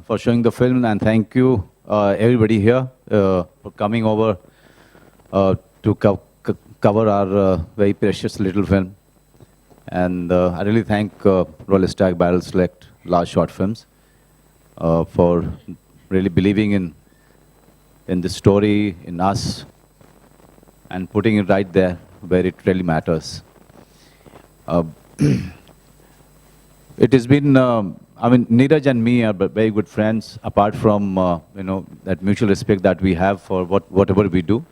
for showing the film, and thank you everybody here for coming over to cover our very precious little film. And I really thank Royal Stag Barrel Select Large Short Films for really believing in the story, in us, and putting it right there where it really matters. It has been, I mean, Neeraj and me are very good friends, apart from, you know, that mutual respect that we have for whatever we do.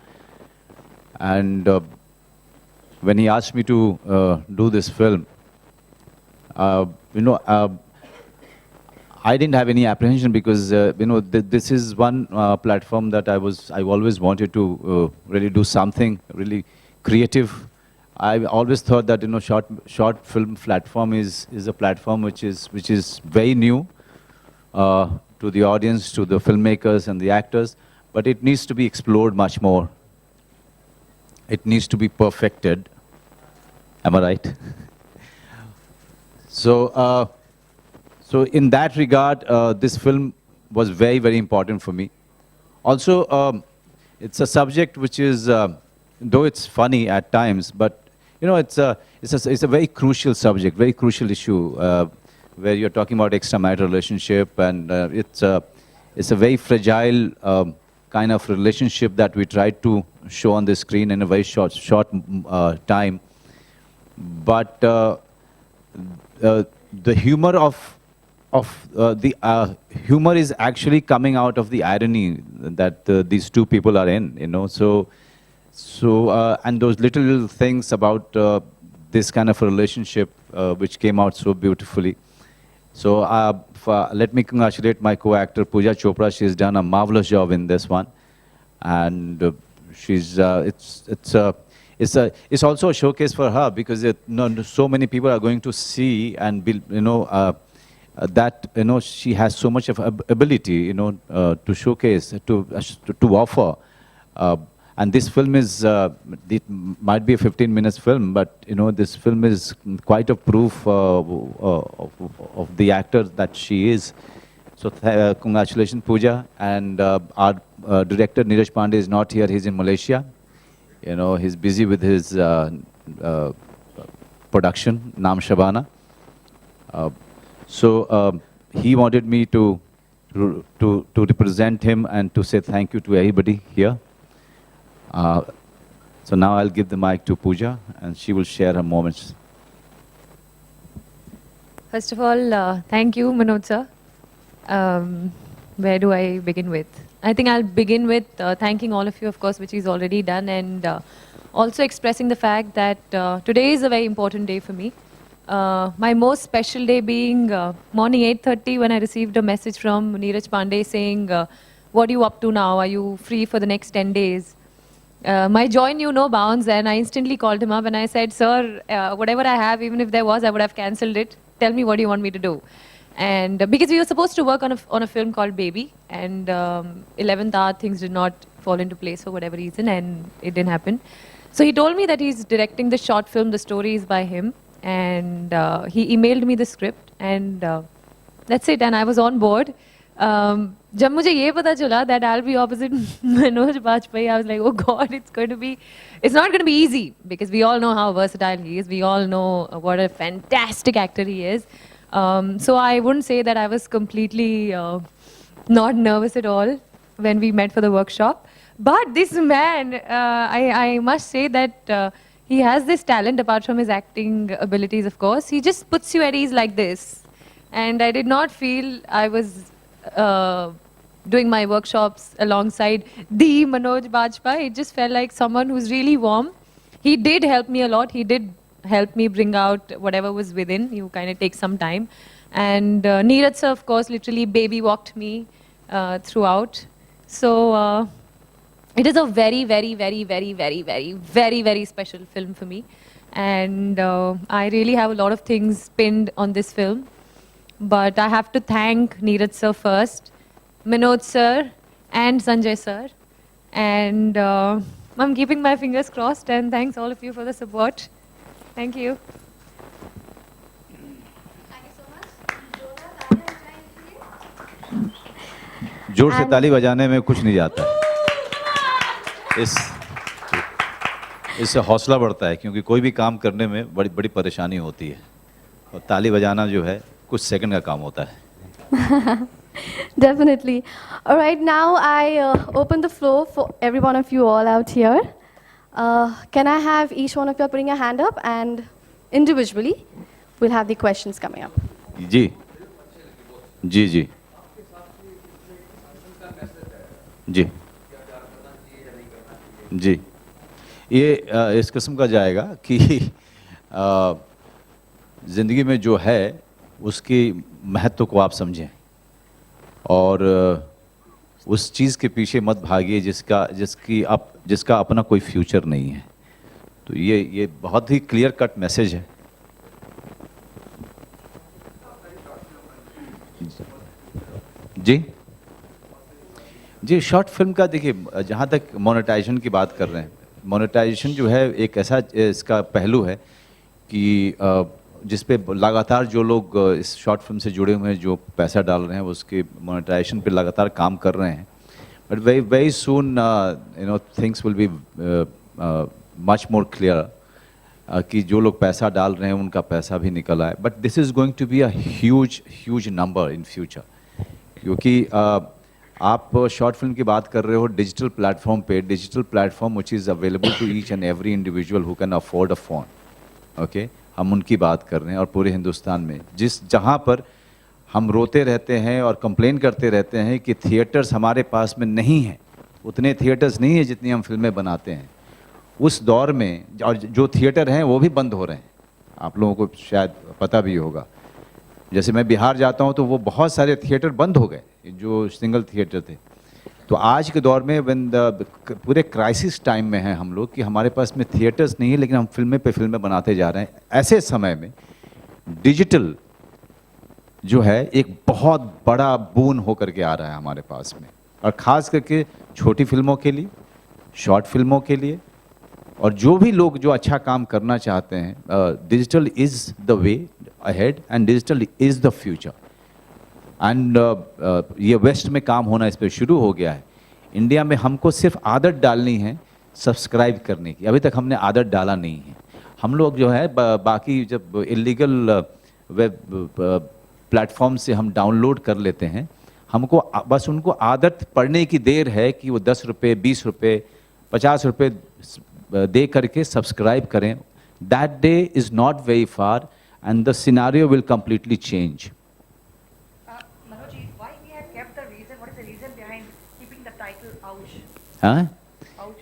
And when he asked me to do this film, you know, I didn't have any apprehension because, you know, this is one platform that I always wanted to really do something really creative. I always thought that, you know, short film platform is a platform which is very new to the audience, to the filmmakers and the actors, but it needs to be explored much more. It needs to be perfected. Am I right? So, so in that regard, this film was very, very important for me. Also, it's a subject which is, though it's funny at times, but you know, it's a very crucial subject, very crucial issue, where you're talking about extramarital relationship, and it's a very fragile kind of relationship that we tried to show on the screen in a very short time. But the humor humor is actually coming out of the irony that these two people are in, you know. So and those little things about this kind of a relationship which came out so beautifully. So let me congratulate my co-actor Pooja Chopra. She's done a marvelous job in this one, and she's it's also a showcase for her, because so many people are going to see and be, you know, that, you know, she has so much of ability, you know, to showcase, to offer. And this film is, it might be a 15 minutes film, but, you know, this film is quite a proof of the actor that she is. So congratulations, Pooja. And our director, Neeraj Pandey, is not here. He's in Malaysia. You know, he's busy with his production, Naam Shabana. So he wanted me to represent him and to say thank you to everybody here. So now I'll give the mic to Pooja, and she will share her moments. First of all, thank you, Manoj sir. Where do I begin with? I think I'll begin with thanking all of you, of course, which is already done, and also expressing the fact that today is a very important day for me. My most special day being morning 8:30, when I received a message from Neeraj Pandey saying, what are you up to now? Are you free for the next 10 days? My joy knew no bounds, and I instantly called him up and I said, sir, whatever I have, even if there was, I would have cancelled it. Tell me, what do you want me to do? And because we were supposed to work on a film called Baby, and 11th hour things did not fall into place for whatever reason, and it didn't happen. So he told me that he's directing the short film, the story is by him, and he emailed me the script, and that's it, and I was on board. जब मुझे ये पता चला that I'll be opposite Manoj Bajpayee, I was like, oh God, it's not going to be easy, because we all know how versatile he is. We all know what a fantastic actor he is. So I wouldn't say that I was completely not nervous at all when we met for the workshop. But this man, I must say that he has this talent apart from his acting abilities, of course. He just puts you at ease like this. And I did not feel I was doing my workshops alongside the Manoj Bajpayee. It just felt like someone who's really warm. He did help me a lot. He did help me bring out whatever was within. You kind of take some time. And Neeraj sir, of course, literally baby walked me throughout. So it is a very, very, very, very, very, very, very, very special film for me. And I really have a lot of things pinned on this film. But I have to thank Neeraj sir first, Manoj sir, and Sanjay sir. And I'm keeping my fingers crossed, and thanks all of you for the support. Thank you. Thank you so much. जोर से And- ताली बजाने में कुछ नहीं जाता है। इससे हौसला बढ़ता है, क्योंकि कोई भी काम करने में बड़ी बड़ी परेशानी होती है, और ताली बजाना जो है कुछ सेकंड का काम होता है। Definitely. All right, now I open the floor for every one of you all out here. Can I have each one of you putting your hand up, and individually we'll have the questions coming up. जी जी जी जी जी, ये इस किस्म का जाएगा कि ज़िंदगी में जो है उसकी महत्व को आप समझें, और उस चीज़ के पीछे मत भागिए जिसका अपना कोई फ्यूचर नहीं है। तो ये बहुत ही क्लियर कट मैसेज है। जी जी, शॉर्ट फिल्म का देखिए, जहाँ तक मोनेटाइजेशन की बात कर रहे हैं, मोनेटाइजेशन जो है एक ऐसा इसका पहलू है कि जिस पे लगातार जो लोग इस शॉर्ट फिल्म से जुड़े हुए हैं, जो पैसा डाल रहे हैं, उसके मोनेटाइजेशन पे लगातार काम कर रहे हैं। But very soon things will be much more clear कि जो लोग पैसा डाल रहे हैं उनका पैसा भी निकल आए। But this is going to be a huge number in future, क्योंकि आप शॉर्ट फिल्म की बात कर रहे हो डिजिटल प्लेटफॉर्म पे, digital platform which is available to each and every individual who can afford a phone. Okay, हम उनकी बात कर रहे हैं, और पूरे हिंदुस्तान में जहाँ पर हम रोते रहते हैं और कंप्लेन करते रहते हैं कि थिएटर्स हमारे पास में नहीं हैं, उतने थिएटर्स नहीं हैं जितनी हम फिल्में बनाते हैं, उस दौर में, और जो थिएटर हैं वो भी बंद हो रहे हैं। आप लोगों को शायद पता भी होगा, जैसे मैं बिहार जाता हूँ तो वो बहुत सारे थिएटर बंद हो गए जो सिंगल थिएटर थे। तो आज के दौर में पूरे क्राइसिस टाइम में हैं हम लोग कि हमारे पास में थिएटर्स नहीं है, लेकिन हम फिल्में पे फिल्में बनाते जा रहे हैं। ऐसे समय में डिजिटल जो है एक बहुत बड़ा बून होकर के आ रहा है हमारे पास में, और ख़ास करके छोटी फिल्मों के लिए, शॉर्ट फिल्मों के लिए, और जो भी लोग जो अच्छा काम करना चाहते हैं। Digital is the way ahead and digital is the future. And ये वेस्ट में काम होना इस पर शुरू हो गया है। इंडिया में हमको सिर्फ आदत डालनी है सब्सक्राइब करने की, अभी तक हमने आदत डाला नहीं है। हम लोग जो है बाकी जब इलीगल वेब प्लेटफॉर्म से हम डाउनलोड कर लेते हैं, हमको बस उनको आदत पड़ने की देर है कि वो 10 रुपये, 20 रुपये, 50 रुपये दे करके सब्सक्राइब करें। That day is not very far and the scenario will completely change. Manoj, why we have kept the reason? What is the reason behind keeping the title Ouch? Huh? Ouch.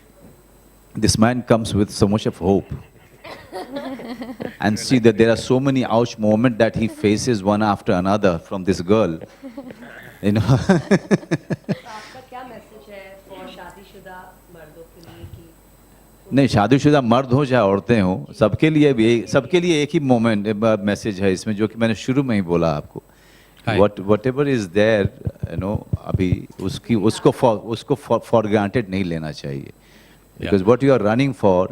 This man comes with so much of hope. And see that there are so many ouch moments that he faces one after another from this girl. You know. आपका क्या message है for शादीशुदा मर्दों के लिए कि नहीं, शादीशुदा मर्द हो चाहे औरतें हो, सबके लिए एक ही मोमेंट मैसेज है इसमें, जो कि मैंने शुरू में ही बोला आपको। whatever is there, you know, अभी उसको for granted नहीं लेना चाहिए, because what you are running for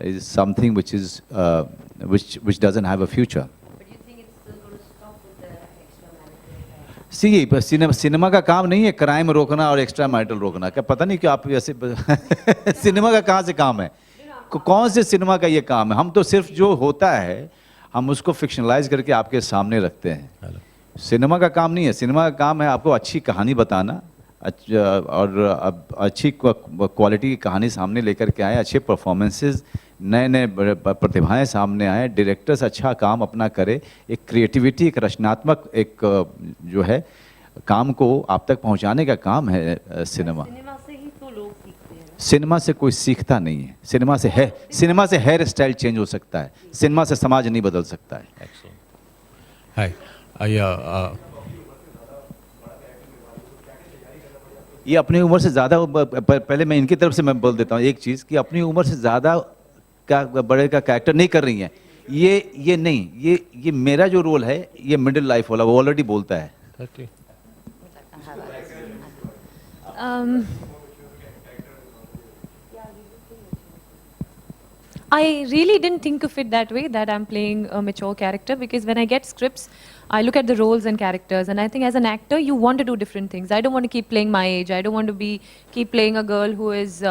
is something which is which doesn't have a future. But you think it's still going to stop with the extramarital? सी cinema का काम नहीं है क्राइम रोकना और एक्स्ट्रा मैरिटल रोकना। क्या पता नहीं कि आप ऐसे सिनेमा का कहाँ से काम है, कौन से सिनेमा का ये काम है? हम तो सिर्फ जो होता है हम उसको फिक्शनलाइज करके आपके सामने रखते हैं। सिनेमा का काम नहीं है। सिनेमा का काम है आपको अच्छी कहानी बताना, और अच्छी क्वालिटी की कहानी सामने लेकर के आए, अच्छे परफॉर्मेंसेस, नए नए प्रतिभाएं सामने आए, डायरेक्टर्स अच्छा काम अपना करे, एक क्रिएटिविटी, एक रचनात्मक एक जो है काम को आप तक पहुंचाने का काम है सिनेमा। सिनेमा से ही तो लोग सीखते हैं। सिनेमा से कोई सीखता नहीं है। सिनेमा से हेयर स्टाइल चेंज हो सकता है, सिनेमा से समाज नहीं बदल सकता है। Hi. ये अपनी उम्र से ज़्यादा, पहले मैं इनकी तरफ से मैं बोल देता हूँ एक चीज़, कि अपनी उम्र से ज़्यादा का बड़े का कैरेक्टर नहीं कर रही हैं। ये नहीं, ये मेरा जो रोल है ये मिडिल लाइफ वाला, वो ऑलरेडी बोलता है। I really didn't think of it that way, that I'm playing a mature character, because when I get scripts, I look at the roles and characters, and I think as an actor, you want to do different things. I don't want to keep playing my age. I don't want to keep playing a girl who is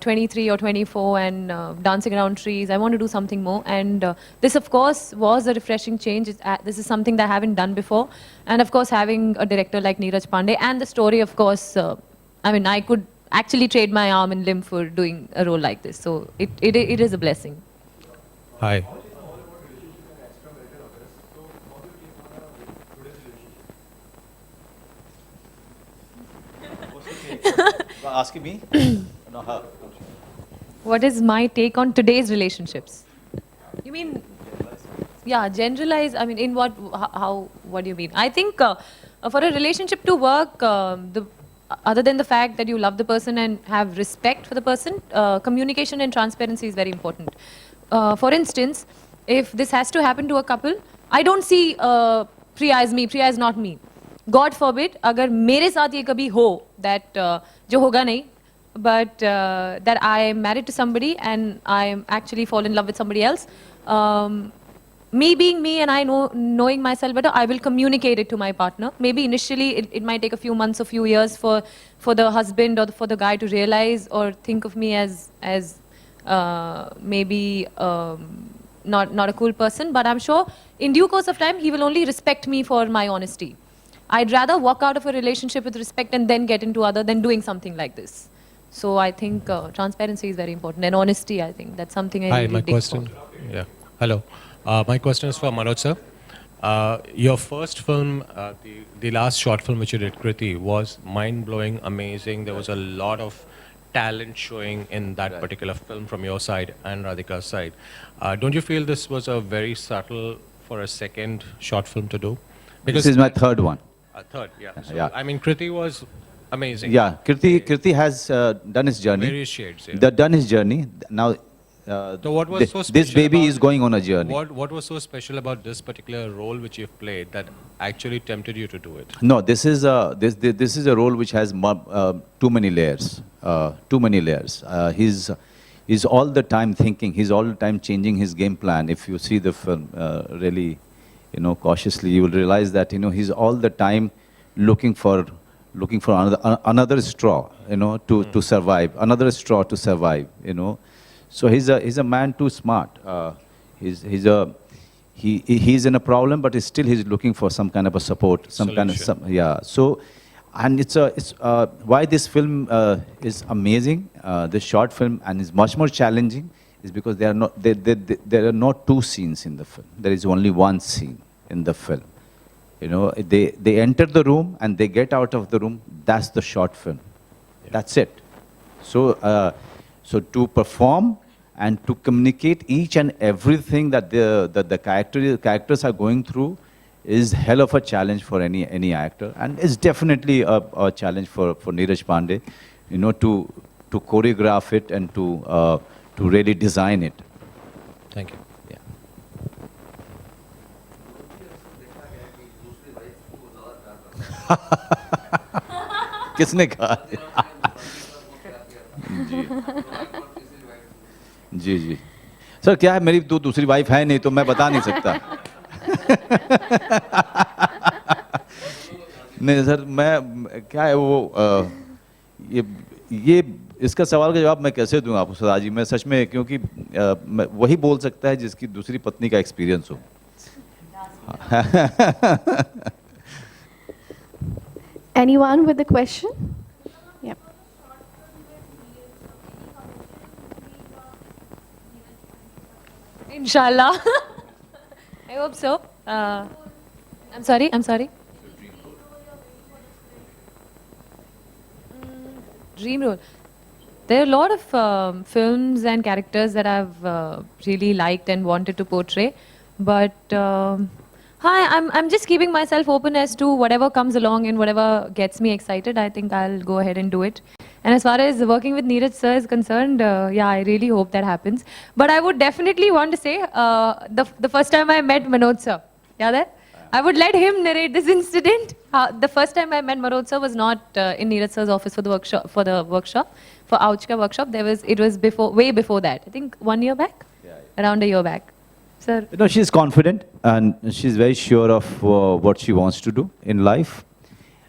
23 or 24 and dancing around trees. I want to do something more. And this, of course, was a refreshing change. This is something that I haven't done before. And of course, having a director like Neeraj Pandey, and the story, of course, I mean, I could actually trade my arm and limb for doing a role like this. So it is a blessing. Hi. Asking me? No, her. What is my take on today's relationships? You mean, yeah, generalize, I mean, in what, how, what do you mean? I think for a relationship to work, other than the fact that you love the person and have respect for the person, communication and transparency is very important. For instance, if this has to happen to a couple, I don't see Priya as me, Priya is not me. God forbid, अगर मेरे साथ ये कभी हो, that जो होगा नहीं, but that I am married to somebody and I am actually fall in love with somebody else, me being me and knowing myself better, I will communicate it to my partner. Maybe initially it might take a few months, a few years for the husband or for the guy to realize or think of me as maybe not a cool person, but I'm sure in due course of time he will only respect me for my honesty. I'd rather walk out of a relationship with respect and then get into other than doing something like this. So I think transparency is very important, and honesty, I think that's something I Hi, really my dig question. for. Yeah. Hello. My question is for Manoj sir. Your first film, the last short film which you did, Kriti, was mind-blowing, amazing. There was a lot of talent showing in that particular film from your side and Radhika's side. Don't you feel this was a very subtle for a second short film to do? This is my third one. Third, yeah. So, Yeah. I mean, Kriti was amazing. Yeah, Kirti has done his journey. Various shades, yeah. Done his journey. Now, So what was so special this baby about- is going on a journey. What was so special about this particular role which you've played that actually tempted you to do it? No, this is a role which has too many layers. Too many layers. He's all the time thinking. He's all the time changing his game plan. If you see the film really, cautiously, you will realize that he's all the time looking for another straw, to survive. Another straw to survive. So he's a man too smart. He's in a problem, but still he's looking for some kind of a support, yeah. So, and it's why this film is amazing. This short film and is much more challenging is because there are not two scenes in the film. There is only one scene in the film. They enter the room and they get out of the room. That's the short film. Yeah. That's it. So, so to perform and to communicate each and everything that the characters are going through is hell of a challenge for any actor, and it's definitely a challenge for Neeraj Pandey, to choreograph it and to really design it. Thank you. Yeah. किसने कहा? जी जी sir, क्या है, मेरी तो दूसरी wife है नहीं तो मैं बता नहीं सकता। नहीं सर, मैं क्या है वो ये इसका सवाल का जवाब मैं कैसे दूं आपको सदा जी? मैं सच में, क्योंकि वही बोल सकता है जिसकी दूसरी पत्नी का एक्सपीरियंस हो। Anyone with a question? Yeah. Inshallah. I hope so. I'm sorry. Dream role. There are a lot of films and characters that I've really liked and wanted to portray, but I'm just keeping myself open as to whatever comes along and whatever gets me excited. I think I'll go ahead and do it. And as far as working with Neeraj sir is concerned, yeah, I really hope that happens. But I would definitely want to say, the first time I met Manoj sir, yeah, I would let him narrate this incident. The first time I met Manoj sir was not in Neeraj sir's office for the workshop, for Ouchka workshop. It was way before that. I think 1 year back, around a year back. Sir. You know, she's confident and she's very sure of what she wants to do in life,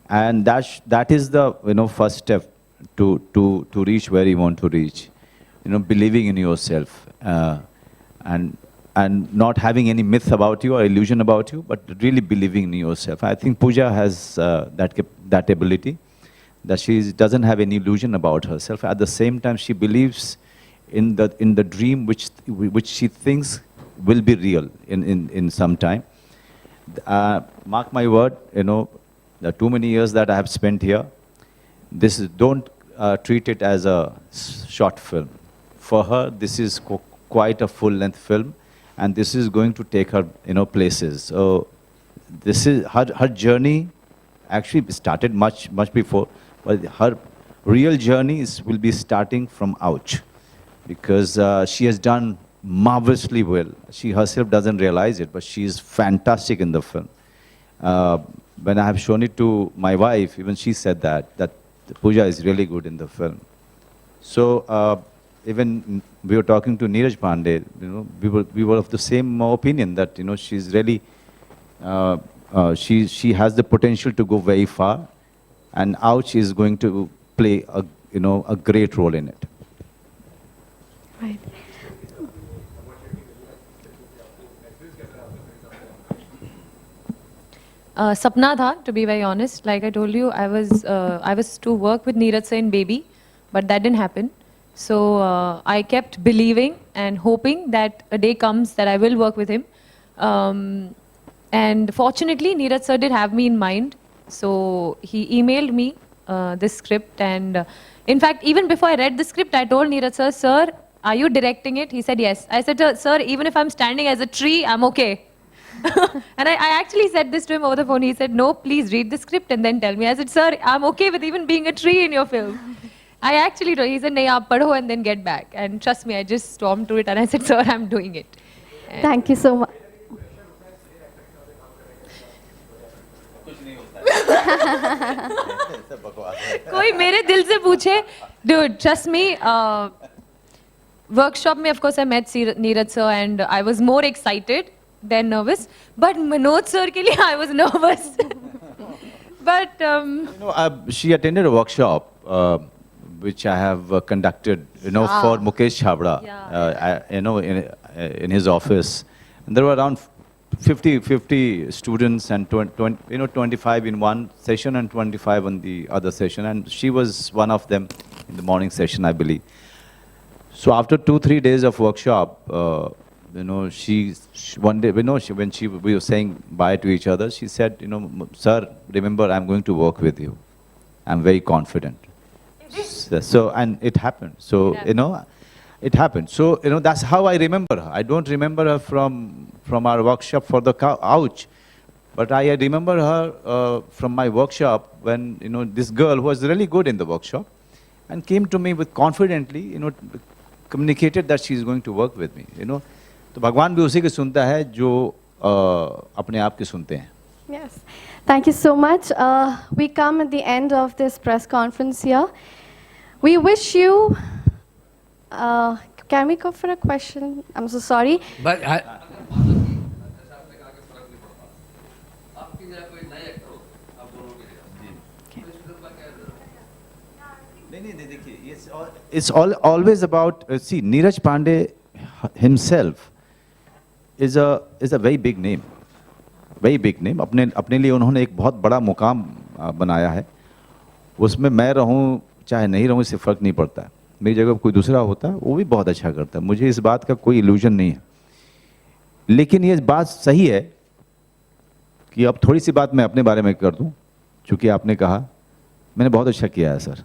and that is the first step to reach where you want to reach. You know, believing in yourself and not having any myth about you or illusion about you, but really believing in yourself. I think Pooja has that ability, that she doesn't have any illusion about herself. At the same time, she believes in the dream which she thinks will be real in some time. Mark my word, the too many years that I have spent here, don't treat it as a short film. For her, this is quite a full-length film, and this is going to take her, places. So this is her journey. Actually, started much before, but her real journey will be starting from Ouch, because she has done marvelously well. She herself doesn't realize it, but she is fantastic in the film. When I have shown it to my wife, even she said that Pooja is really good in the film. So even we were talking to Neeraj Pandey, we were of the same opinion that she's really she has the potential to go very far, and Ouch is going to play a great role in it. Right. Sapna tha, to be very honest. Like I told you, I was to work with Neeraj sir in Baby, but that didn't happen. So I kept believing and hoping that a day comes that I will work with him. And fortunately, Neeraj sir did have me in mind. So he emailed me this script, and in fact, even before I read the script, I told Neeraj sir, are you directing it? He said yes. I said, sir, even if I'm standing as a tree, I'm okay. And I actually said this to him over the phone. He said, no, please read the script and then tell me. I said, sir, I'm okay with even being a tree in your film. I actually told him. He said, nahi, aap padho and then get back. And trust me, I just stormed through it and I said, sir, I'm doing it. And Thank you so much. कोई मेरे दिल से पूछे, dude, trust me, workshop में of course I met Neeraj sir and I was more excited than nervous, but Manoj sir के लिए I was nervous. But she attended a workshop which I have conducted, for Mukesh Chhabra, in his office, and there were around 50 students and 25 in one session and 25 on the other session, and she was one of them in the morning session, I believe. So after 2-3 days of workshop, she one day, when we were saying bye to each other, she said, sir, remember, I'm going to work with you. I'm very confident. So, and it happened. So, it happened. So, that's how I remember her. I don't remember her from our workshop for the Ouch, but I remember her from my workshop when, this girl who was really good in the workshop and came to me with confidently, communicated that she is going to work with me, तो भगवान भी उसी के सुनता है जो अपने आप के सुनते हैं. Yes. Thank you so much. We come at the end of this press conference here. We wish you... can we go for a question? I'm so sorry. But it's always about, see, Neeraj Pandey himself is a very big name. Very big name. अपने लिए उन्होंने एक बहुत बड़ा मुकाम बनाया है. उसमें मैं रहूं चाहे नहीं रहूं इससे फर्क नहीं पड़ता है. मेरी जगह कोई दूसरा होता है वो भी बहुत अच्छा करता है. मुझे इस बात का कोई इल्यूजन नहीं है. लेकिन ये बात सही है कि अब थोड़ी सी बात मैं अपने बारे में कर दूं, चूंकि आपने कहा मैंने बहुत अच्छा किया है सर.